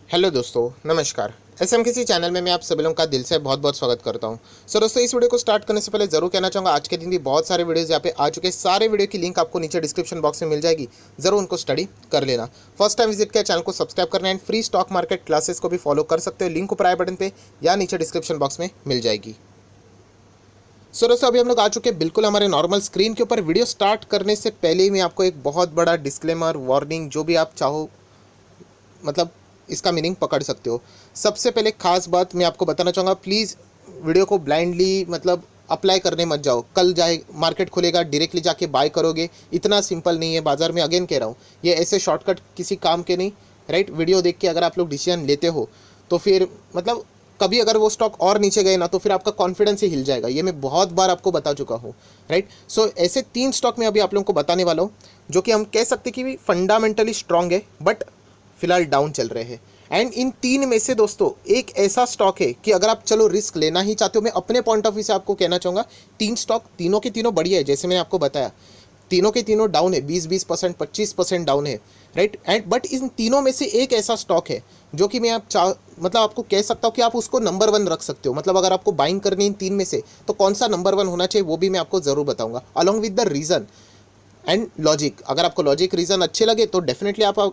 Hello दोस्तों, नमस्कार। SMKC channel में मैं आप सभी लोगों का दिल से बहुत बहुत स्वागत करता हूं। सो दोस्तों, इस वीडियो को स्टार्ट करने से पहले ज़रूर कहना चाहूँगा, आज के दिन भी बहुत सारे वीडियोज़ यहाँ पे आ चुके हैं। सारे वीडियो की लिंक आपको नीचे डिस्क्रिप्शन बॉक्स में मिल जाएगी, ज़रूर उनको स्टडी कर लेना। फर्स्ट टाइम विजिट किया, चैनल को सब्सक्राइब करना and free stock market classes को भी फॉलो कर सकते हो। लिंक ऊपर आई बटन पर या नीचे डिस्क्रिप्शन बॉक्स में मिल जाएगी। सो दोस्तों, अभी हम लोग आ चुके हैं बिल्कुल हमारे नॉर्मल स्क्रीन के ऊपर। वीडियो स्टार्ट करने से पहले ही मैं आपको एक बहुत बड़ा डिस्क्लेमर, वार्निंग, जो भी आप चाहो मतलब इसका मीनिंग पकड़ सकते हो। सबसे पहले खास बात मैं आपको बताना चाहूँगा, प्लीज़ वीडियो को ब्लाइंडली अप्लाई करने मत जाओ। कल जाए मार्केट खुलेगा डायरेक्टली जाके बाय करोगे, इतना सिंपल नहीं है बाज़ार में। अगेन कह रहा हूँ, ये ऐसे शॉर्टकट किसी काम के नहीं, राइट। वीडियो देख के अगर आप लोग डिसीजन लेते हो तो फिर कभी अगर वो स्टॉक और नीचे गए ना तो फिर आपका कॉन्फिडेंस ही हिल जाएगा। ये मैं बहुत बार आपको बता चुका हूँ, राइट। सो ऐसे 3 स्टॉक मैं अभी आप लोगों को बताने वाला हूँ जो कि हम कह सकते कि फंडामेंटली स्ट्रांग है बट फिलहाल डाउन चल रहे हैं। एंड इन 3 में से दोस्तों एक ऐसा स्टॉक है कि अगर आप चलो रिस्क लेना ही चाहते हो, मैं अपने पॉइंट ऑफ व्यू से आपको कहना चाहूँगा, 3 स्टॉक तीनों के तीनों बढ़िया है। जैसे मैंने आपको बताया, तीनों के तीनों डाउन है, 20% 25% डाउन है, राइट। एंड बट इन तीनों में से एक ऐसा स्टॉक है जो कि मैं आपको कह सकता हूँ कि आप उसको नंबर 1 रख सकते हो। अगर आपको बाइंग करनी इन 3 में से तो कौन सा नंबर 1 होना चाहिए वो भी मैं आपको ज़रूर बताऊंगा, along with the reason and logic. अगर आपको लॉजिक रीज़न अच्छे लगे तो डेफिनेटली आप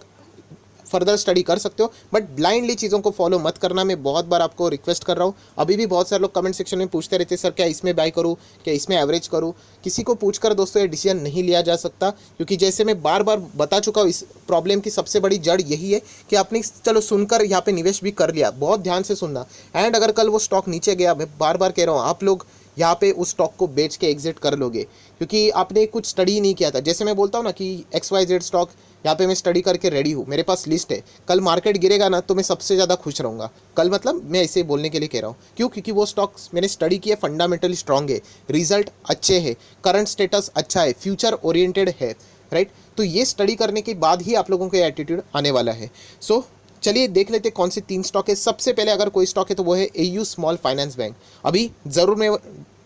फर्दर स्टडी कर सकते हो, बट ब्लाइंडली चीज़ों को फॉलो मत करना। मैं बहुत बार आपको रिक्वेस्ट कर रहा हूँ। अभी भी बहुत सारे लोग कमेंट सेक्शन में पूछते रहते हैं, सर क्या इसमें बाय करूँ, क्या इसमें एवरेज करूँ। किसी को पूछकर दोस्तों ये डिसीजन नहीं लिया जा सकता, क्योंकि जैसे मैं बार बार बता चुका हूँ, इस प्रॉब्लम की सबसे बड़ी जड़ यही है कि आपने चलो सुनकर यहाँ पे निवेश भी कर लिया। बहुत ध्यान से सुनना। एंड अगर कल वो स्टॉक नीचे गया, मैं बार बार कह रहा हूँ, आप लोग यहाँ पे उस स्टॉक को बेच के एग्जिट कर लोगे, क्योंकि आपने कुछ स्टडी नहीं किया था। जैसे मैं बोलता हूँ ना कि XYZ स्टॉक यहाँ पे मैं स्टडी करके रेडी हूँ, मेरे पास लिस्ट है। कल मार्केट गिरेगा ना तो मैं सबसे ज़्यादा खुश रहूँगा। कल मैं इसे बोलने के लिए कह रहा हूँ, क्यों? क्योंकि वो स्टॉक्स मैंने स्टडी किए, फंडामेंटली स्ट्रांग है, रिजल्ट अच्छे हैं, करंट स्टेटस अच्छा है, फ्यूचर ओरिएंटेड है, राइट। तो ये स्टडी करने के बाद ही आप लोगों को एटीट्यूड आने वाला है। सो चलिए देख लेते कौन से 3 स्टॉक है। सबसे पहले अगर कोई स्टॉक है तो वो है AU स्मॉल फाइनेंस बैंक। अभी ज़रूर मैं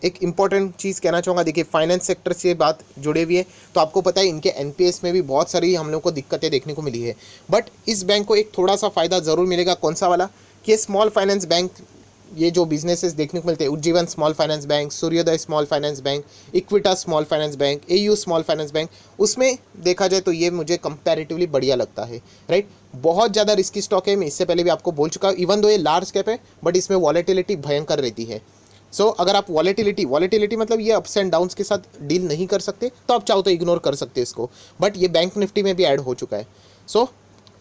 एक इंपॉर्टेंट चीज़ कहना चाहूँगा, देखिए फाइनेंस सेक्टर से बात जुड़े हुई है तो आपको पता है इनके NPS में भी बहुत सारी हम लोग को दिक्कतें देखने को मिली है। बट इस बैंक को एक थोड़ा सा फ़ायदा ज़रूर मिलेगा। कौन सा वाला? कि स्मॉल फाइनेंस बैंक, ये जो बिजनेसेस देखने को मिलते हैं, उज्जीवन स्मॉल फाइनेंस बैंक, सूर्योदय small finance bank, इक्विटा small finance bank, AU small finance bank, उसमें देखा जाए तो ये मुझे कंपैरेटिवली बढ़िया लगता है, राइट। बहुत ज़्यादा रिस्की स्टॉक है, मैं इससे पहले भी आपको बोल चुका हूँ। इवन दो ये लार्ज कैप है बट इसमें वॉलेटिलिटी भयंकर रहती है। सो अगर आप वॉलेटिलिटी ये अप्स एंड डाउन्स के साथ डील नहीं कर सकते तो आप चाहो तो इग्नोर कर सकते हैं इसको, बट ये बैंक निफ्टी में भी ऐड हो चुका है। सो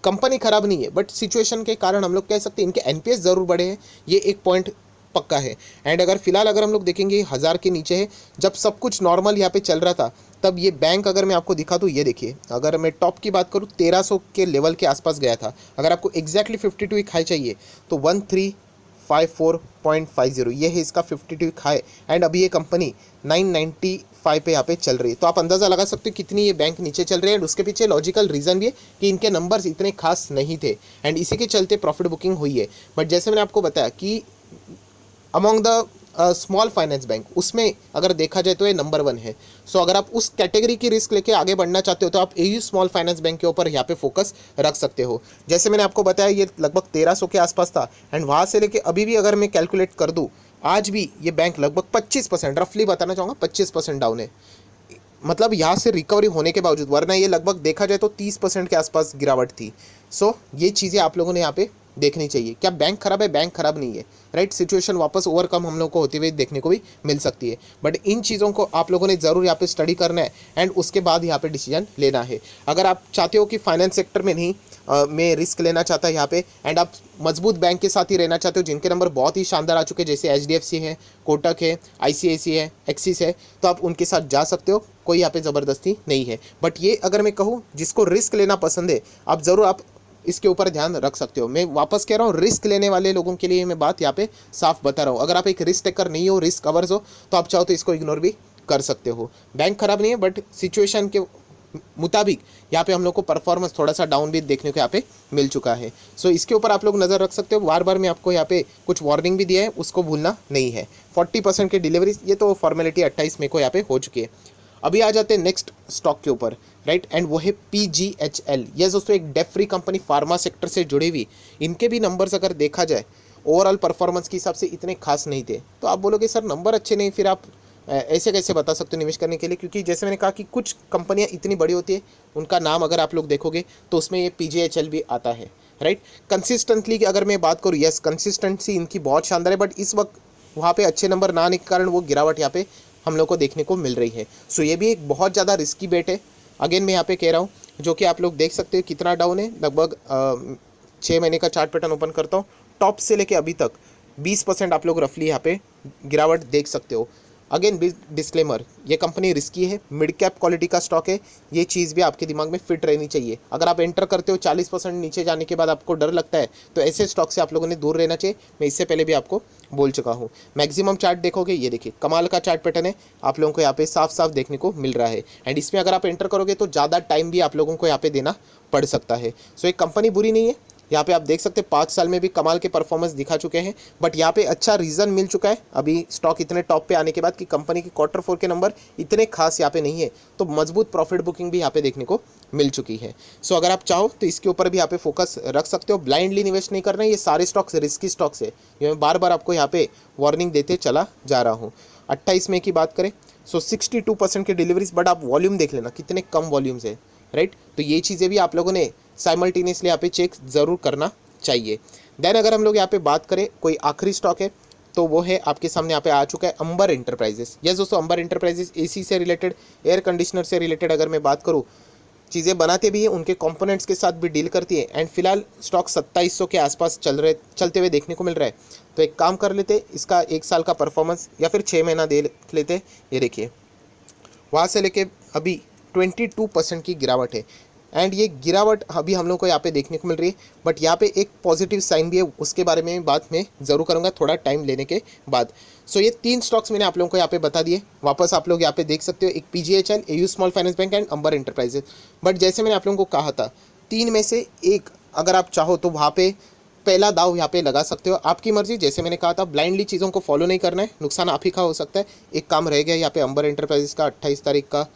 कंपनी खराब नहीं है बट सिचुएशन के कारण हम लोग कह सकते हैं इनके NPS ज़रूर बढ़े हैं, ये एक पॉइंट पक्का है। एंड अगर फिलहाल अगर हम लोग देखेंगे 1000 के नीचे है, जब सब कुछ नॉर्मल यहाँ पे चल रहा था तब ये बैंक अगर मैं आपको दिखा दूँ, ये देखिए, अगर मैं टॉप की बात करूँ 1300 के लेवल के आसपास गया था। अगर आपको एग्जैक्टली 52 वीक हाई चाहिए तो 1354.50 ये है इसका 52 वीक हाई। एंड अभी ये कंपनी 995 पे यहाँ पे चल रही है, तो आप अंदाज़ा लगा सकते हो कितनी ये बैंक नीचे चल रही है। एंड उसके पीछे लॉजिकल रीज़न भी है कि इनके नंबर्स इतने खास नहीं थे एंड इसी के चलते प्रॉफिट बुकिंग हुई है। बट जैसे मैंने आपको बताया कि among the small finance bank, उसमें अगर देखा जाए तो ये नंबर 1 है। सो अगर आप उस कैटेगरी की रिस्क लेके आगे बढ़ना चाहते हो तो आप AU स्मॉल फाइनेंस बैंक के ऊपर यहाँ पे फोकस रख सकते हो। जैसे मैंने आपको बताया ये लगभग 1300 के आसपास था एंड वहाँ से लेके अभी भी अगर मैं कैलकुलेट कर दूँ, आज भी ये बैंक लगभग 25%, रफली बताना चाहूँगा 25% डाउन है। यहाँ से रिकवरी होने के बावजूद, वरना ये लगभग देखा जाए तो 30% के आसपास गिरावट थी। सो ये चीज़ें आप लोगों ने यहाँ पे देखनी चाहिए। क्या बैंक खराब है? बैंक खराब नहीं है, राइट। सिचुएशन वापस ओवरकम हम लोग को होती हुई देखने को भी मिल सकती है, बट इन चीज़ों को आप लोगों ने ज़रूर यहाँ पे स्टडी करना है एंड उसके बाद यहाँ पे डिसीजन लेना है। अगर आप चाहते हो कि फाइनेंस सेक्टर में नहीं मैं रिस्क लेना चाहता यहाँ पे एंड आप मजबूत बैंक के साथ ही रहना चाहते हो जिनके नंबर बहुत ही शानदार आ चुके हैं, जैसे HDFC है, कोटक है, ICICI है, एक्सिस है, तो आप उनके साथ जा सकते हो। कोई यहाँ पे ज़बरदस्ती नहीं है। बट ये अगर मैं कहूँ जिसको रिस्क लेना पसंद है, आप ज़रूर आप इसके ऊपर ध्यान रख सकते हो। मैं वापस कह रहा हूँ, रिस्क लेने वाले लोगों के लिए मैं बात यहाँ पे साफ बता रहा हूँ। अगर आप एक रिस्क टेकर नहीं हो, रिस्क अवर्स हो, तो आप चाहो तो इसको इग्नोर भी कर सकते हो। बैंक खराब नहीं है बट सिचुएशन के मुताबिक यहाँ पे हम लोग को परफॉर्मेंस थोड़ा सा डाउन भी देखने को यहाँ पे मिल चुका है। सो इसके ऊपर आप लोग नज़र रख सकते हो। बार बार मैं आपको यहाँ पे कुछ वार्निंग भी दिया है, उसको भूलना नहीं है। 40% की डिलीवरी, ये तो फॉर्मेलिटी 28 मई को यहाँ पे हो चुकी है। अभी आ जाते हैं नेक्स्ट स्टॉक के ऊपर, राइट, एंड वो है PGHL। यस दोस्तों, एक debt free company, pharma sector से जुड़ी हुई। इनके भी नंबर्स अगर देखा जाए ओवरऑल परफॉर्मेंस के हिसाब से इतने खास नहीं थे। तो आप बोलोगे सर नंबर अच्छे नहीं, फिर आप ऐसे कैसे बता सकते हो निवेश करने के लिए? क्योंकि जैसे मैंने कहा कि कुछ कंपनियां इतनी बड़ी होती है, उनका नाम अगर आप लोग देखोगे तो उसमें ये PGHL भी आता है, राइट। कंसिस्टेंटली की अगर मैं बात करूँ, यस कंसिस्टेंसी इनकी बहुत शानदार है, बट इस वक्त वहाँ पे अच्छे नंबर ना आने के कारण वो गिरावट यहाँ पे हम लोग को देखने को मिल रही है। सो ये भी एक बहुत ज़्यादा रिस्की बेट है। अगेन मैं यहाँ पे कह रहा हूँ, जो कि आप लोग देख सकते हो कितना डाउन है। लगभग 6 महीने का चार्ट पैटर्न ओपन करता हूँ, टॉप से लेके अभी तक 20% आप लोग रफली यहाँ पे गिरावट देख सकते हो। अगेन डिस्क्लेमर, ये कंपनी रिस्की है, मिड कैप क्वालिटी का स्टॉक है, ये चीज़ भी आपके दिमाग में फिट रहनी चाहिए। अगर आप एंटर करते हो 40% नीचे जाने के बाद आपको डर लगता है, तो ऐसे स्टॉक से आप लोगों ने दूर रहना चाहिए। मैं इससे पहले भी आपको बोल चुका हूँ। मैक्सिमम चार्ट देखोगे, ये देखिए कमाल का चार्ट पैटर्न है, आप लोगों को यहाँ पे साफ साफ देखने को मिल रहा है। एंड इसमें अगर आप एंटर करोगे तो ज़्यादा टाइम भी आप लोगों को यहाँ पे देना पड़ सकता है। सो एक कंपनी बुरी नहीं है, यहाँ पे आप देख सकते हैं 5 साल में भी कमाल के परफॉर्मेंस दिखा चुके हैं। बट यहाँ पे अच्छा रीज़न मिल चुका है अभी स्टॉक इतने टॉप पे आने के बाद कि कंपनी की Q4 के नंबर इतने खास यहाँ पे नहीं है, तो मजबूत प्रॉफिट बुकिंग भी यहाँ पे देखने को मिल चुकी है। सो अगर आप चाहो तो इसके ऊपर भी यहाँ पे फोकस रख सकते हो। ब्लाइंडली निवेश नहीं करना है, ये सारे स्टॉक्स रिस्की स्टॉक्स है, ये मैं बार बार आपको यहाँ पे वार्निंग देते चला जा रहा हूँ। 28 मई की बात करें, सो 62% की डिलीवरीज, बट आप वॉल्यूम देख लेना कितने कम वॉल्यूम्स है, राइट। तो ये चीज़ें भी आप लोगों ने साइमल्टेनियसली यहाँ पे चेक ज़रूर करना चाहिए। देन अगर हम लोग यहाँ पे बात करें कोई आखिरी स्टॉक है, तो वो है आपके सामने यहाँ पे आ चुका है अंबर एंटरप्राइजेस। यस दोस्तों, अंबर एंटरप्राइजेस AC से रिलेटेड, एयर कंडीशनर से रिलेटेड अगर मैं बात करूँ, चीज़ें बनाते भी है, उनके कंपोनेंट्स के साथ भी डील करती है। एंड फिलहाल स्टॉक 2700 के आसपास चलते हुए देखने को मिल रहा है। तो एक काम कर लेते, इसका 1 साल का परफॉर्मेंस या फिर 6 महीना देख लेते। ये देखिए वहाँ से लेके अभी 22% की गिरावट है। एंड ये गिरावट अभी हम लोग को यहाँ पे देखने को मिल रही है, बट यहाँ पे एक पॉजिटिव साइन भी है, उसके बारे में बात मैं ज़रूर करूँगा थोड़ा टाइम लेने के बाद। सो ये 3 स्टॉक्स मैंने आप लोगों को यहाँ पे बता दिए। वापस आप लोग यहाँ पे देख सकते हो, एक PGHL, AU small finance bank and Amber enterprises. But जैसे मैंने आप लोगों को कहा था, 3 में से एक अगर आप चाहो तो वहाँ पे पहला दाव यहाँ पे लगा सकते हो, आपकी मर्जी। जैसे मैंने कहा था, ब्लाइंडली चीज़ों को फॉलो नहीं करना है, नुकसान आप ही का हो सकता है। एक काम रह गया यहाँ पे अंबर एंटरप्राइजेस का 28 तारीख का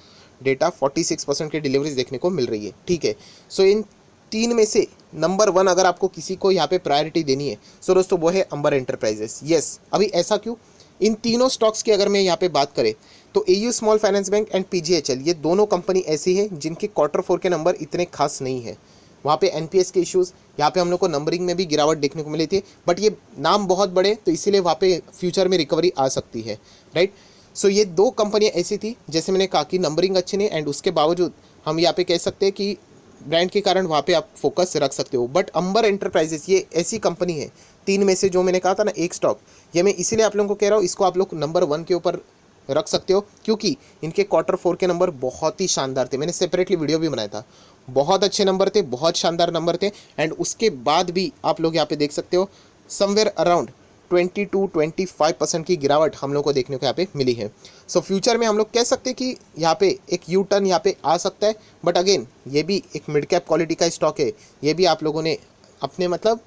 डेटा, 46% की डिलीवरीज देखने को मिल रही है, ठीक है। सो इन 3 में से नंबर 1 अगर आपको किसी को यहाँ पे प्रायोरिटी देनी है, सो दोस्तों वो है अंबर एंटरप्राइजेस। यस, अभी ऐसा क्यों? इन तीनों स्टॉक्स की अगर मैं यहाँ पे बात करें तो AU small finance bank and PGHL, ये दोनों कंपनी ऐसी है जिनके Q4 के नंबर इतने खास नहीं है। वहाँ पे NPS के इश्यूज़, यहाँ पे हम लोग को नंबरिंग में भी गिरावट देखने को मिली थी, बट ये नाम बहुत बड़े, तो इसीलिए वहाँ पे फ्यूचर में रिकवरी आ सकती है, राइट। सो ये 2 कंपनियाँ ऐसी थी, जैसे मैंने कहा कि नंबरिंग अच्छी नहीं, एंड उसके बावजूद हम यहाँ पे कह सकते हैं कि ब्रांड के कारण वहाँ पे आप फोकस रख सकते हो। बट अंबर एंटरप्राइजेस ये ऐसी कंपनी है, 3 में से जो मैंने कहा था ना एक स्टॉक, ये मैं इसीलिए आप लोगों को कह रहा हूँ, इसको आप लोग नंबर 1 के ऊपर रख सकते हो, क्योंकि इनके Q4 के नंबर बहुत ही शानदार थे। मैंने सेपरेटली वीडियो भी बनाया था, बहुत अच्छे नंबर थे, बहुत शानदार नंबर थे। एंड उसके बाद भी आप लोग यहाँ पे देख सकते हो समवेयर अराउंड 20-25% की गिरावट हम लोग को देखने को यहाँ पे मिली है। सो फ्यूचर में हम लोग कह सकते हैं कि यहाँ पे एक यू टर्न यहाँ पे आ सकता है। बट अगेन ये भी एक मिड कैप क्वालिटी का स्टॉक है, ये भी आप लोगों ने अपने मतलब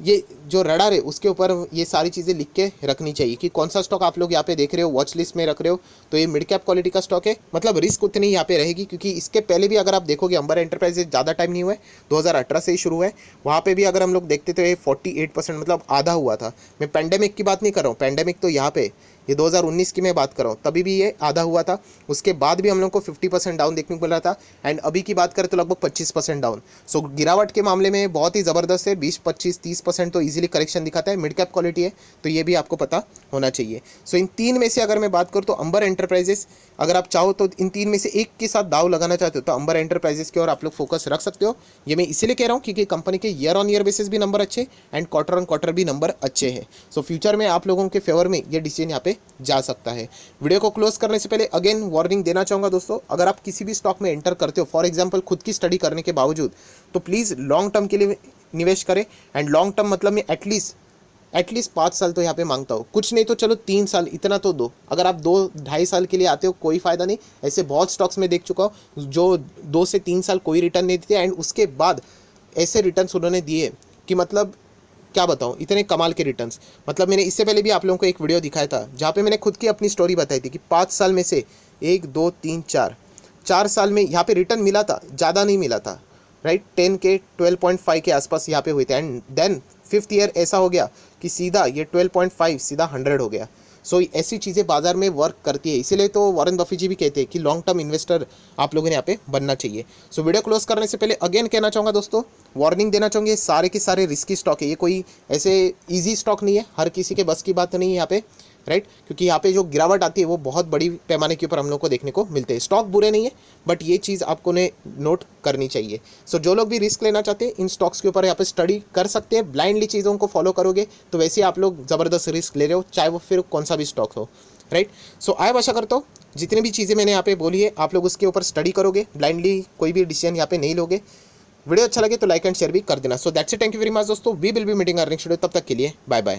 ये जो रडार है उसके ऊपर ये सारी चीज़ें लिख के रखनी चाहिए कि कौन सा स्टॉक आप लोग यहाँ पे देख रहे हो, वॉच लिस्ट में रख रहे हो, तो ये मिड कैप क्वालिटी का स्टॉक है, मतलब रिस्क उतनी यहाँ पे रहेगी। क्योंकि इसके पहले भी अगर आप देखोगे अंबर एंटरप्राइजेस ज़्यादा टाइम नहीं हुआ है, 2018 से ही शुरू हुआ है, वहाँ पे भी अगर हम लोग देखते तो ये 48% मतलब आधा हुआ था। मैं पैंडेमिक की बात नहीं कर रहा हूँ, पैंडेमिक तो यहाँ पे ये 2019 की मैं बात कर रहा हूँ, तभी भी ये आधा हुआ था। उसके बाद भी हम लोग को 50% डाउन देखने को मिल रहा था, एंड अभी की बात करें तो लगभग 25% डाउन। सो गिरावट के मामले में बहुत ही ज़बरदस्त है, 20-25-30% तो ईजिली करेक्शन दिखाता है, मिड कैप क्वालिटी है, तो ये भी आपको पता होना चाहिए। सो इन 3 में से अगर मैं बात करूँ तो अंबर एंटरप्राइजेस, अगर आप चाहो तो इन 3 में से एक के साथ दाव लगाना चाहते हो तो अंबर एंटरप्राइजेस की ओर आप लोग फोकस रख सकते हो। ये मैं इसीलिए कह रहा हूँ क्योंकि कंपनी के ईयर ऑन ईयर बेसिस भी नंबर अच्छे एंड क्वार्टर भी नंबर अच्छे हैं। सो फ्यूचर में आप लोगों के फेवर में ये डिसीजन यहाँ पे जा सकता है। वीडियो को क्लोज करने से पहले अगेन वार्निंग देना चाहूँगा दोस्तों, अगर आप किसी भी स्टॉक में एंटर करते हो, फॉर एग्जांपल खुद की स्टडी करने के बावजूद, तो प्लीज़ लॉन्ग टर्म के लिए निवेश करें। एंड लॉन्ग टर्म मतलब मैं एटलीस्ट 5 साल तो यहाँ पे मांगता हूँ, कुछ नहीं तो चलो 3 साल इतना तो दो। अगर आप 2-2.5 साल के लिए आते हो कोई फ़ायदा नहीं, ऐसे बहुत स्टॉक्स में देख चुका हूँ जो 2 से 3 साल कोई रिटर्न नहीं देते, एंड उसके बाद ऐसे रिटर्न्स उन्होंने दिए कि मतलब क्या बताऊँ, इतने कमाल के रिटर्न्स। मतलब मैंने इससे पहले भी आप लोगों को एक वीडियो दिखाया था जहाँ पे मैंने खुद की अपनी स्टोरी बताई थी कि 5 साल में से 1 2 3 4 साल में यहाँ पे रिटर्न मिला था, ज़्यादा नहीं मिला था, राइट। 10 के 12.5 के आसपास यहाँ पे हुए थे, एंड देन 5th ईयर ऐसा हो गया कि सीधा ये 12.5 सीधा 100 हो गया। सो ऐसी चीज़ें बाजार में वर्क करती है, इसीलिए तो वॉरेन बफेट जी भी कहते हैं कि लॉन्ग टर्म इन्वेस्टर आप लोगों ने यहाँ पे बनना चाहिए। सो वीडियो क्लोज करने से पहले अगेन कहना चाहूँगा दोस्तों, वार्निंग देना चाहूँगी, सारे के सारे रिस्की स्टॉक है, ये कोई ऐसे ईजी स्टॉक नहीं है, हर किसी के बस की बात नहीं है यहाँ पे, राइट। क्योंकि यहाँ पे जो गिरावट आती है वो बहुत बड़ी पैमाने के ऊपर हम लोग को देखने को मिलते हैं। स्टॉक बुरे नहीं है, बट ये चीज़ आपको ने नोट करनी चाहिए। सो जो लोग भी रिस्क लेना चाहते हैं इन स्टॉक्स के ऊपर यहाँ पे स्टडी कर सकते हैं। ब्लाइंडली चीज़ों को फॉलो करोगे तो वैसे आप लोग ज़बरदस्त रिस्क ले रहे हो, चाहे वो फिर कौन सा भी स्टॉक हो, राइट। सो आई आशा करता हूँ जितनी भी चीज़ें मैंने यहाँ पे बोली है आप लोग उसके ऊपर स्टडी करोगे, ब्लाइंडली कोई भी डिसीजन यहाँ पे नहीं लोगे। वीडियो अच्छा लगे तो लाइक एंड शेयर भी कर देना। So that's it, thank you very much दोस्तों, we will be meeting next video, तब तक के लिए बाय बाय।